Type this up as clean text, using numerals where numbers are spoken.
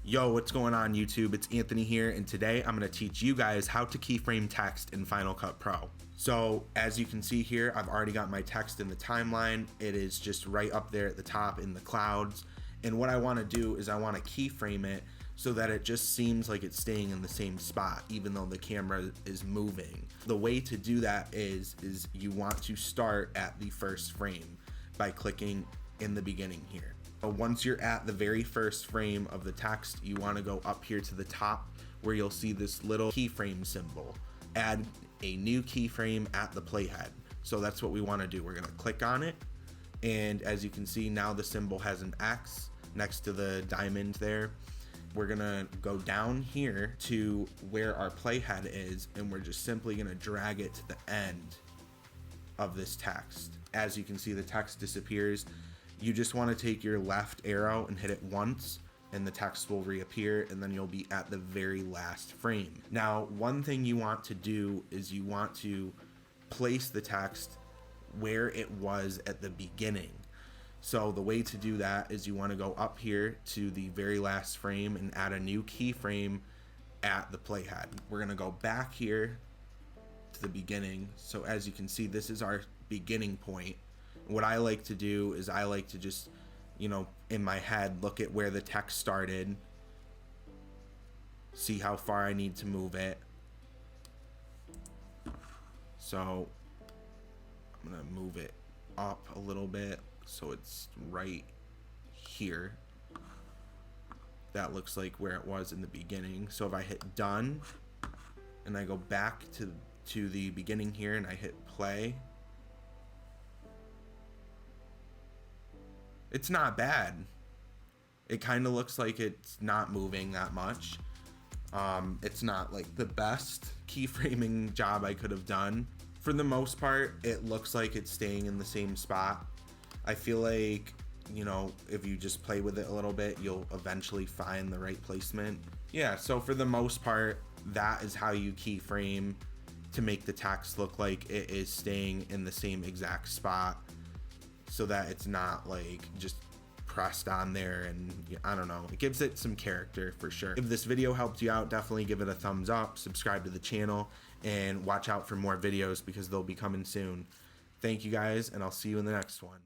Yo, what's going on YouTube? It's Anthony here, and today I'm going to teach you guys how to keyframe text in Final Cut Pro. So as you can see here, I've already got my text in the timeline. It is just right up there at the top in the clouds. And what I want to do is I want to keyframe it so that it just seems like it's staying in the same spot, even though the camera is moving. The way to do that is you want to start at the first frame by clicking in the beginning here. Once you're at the very first frame of the text, you want to go up here to the top where you'll see this little keyframe symbol. Add a new keyframe at the playhead. So that's what we want to do. We're going to click on it, and as you can see now the symbol has an X next to the diamond there. We're going to go down here to where our playhead is, and we're just simply going to drag it to the end of this text. As you can see, the text disappears. You just want to take your left arrow and hit it once, and the text will reappear, and then you'll be at the very last frame. Now, one thing you want to do is you want to place the text where it was at the beginning. So the way to do that is you want to go up here to the very last frame and add a new keyframe at the playhead. We're going to go back here to the beginning. So as you can see, this is our beginning point. What I like to do is I like to just, in my head, look at where the text started, see how far I need to move it. So I'm gonna move it up a little bit so it's right here. That looks like where it was in the beginning. So if I hit done and I go back to the beginning here and I hit play, it's not bad. It kind of looks like it's not moving that much. It's not like the best keyframing job I could have done. For the most part, it looks like it's staying in the same spot. I feel like, if you just play with it a little bit, you'll eventually find the right placement. Yeah, so for the most part, that is how you keyframe to make the text look like it is staying in the same exact spot, so that it's not like just pressed on there, and I don't know, it gives it some character for sure. If this video helped you out, definitely give it a thumbs up, subscribe to the channel, and watch out for more videos because they'll be coming soon. Thank you guys, and I'll see you in the next one.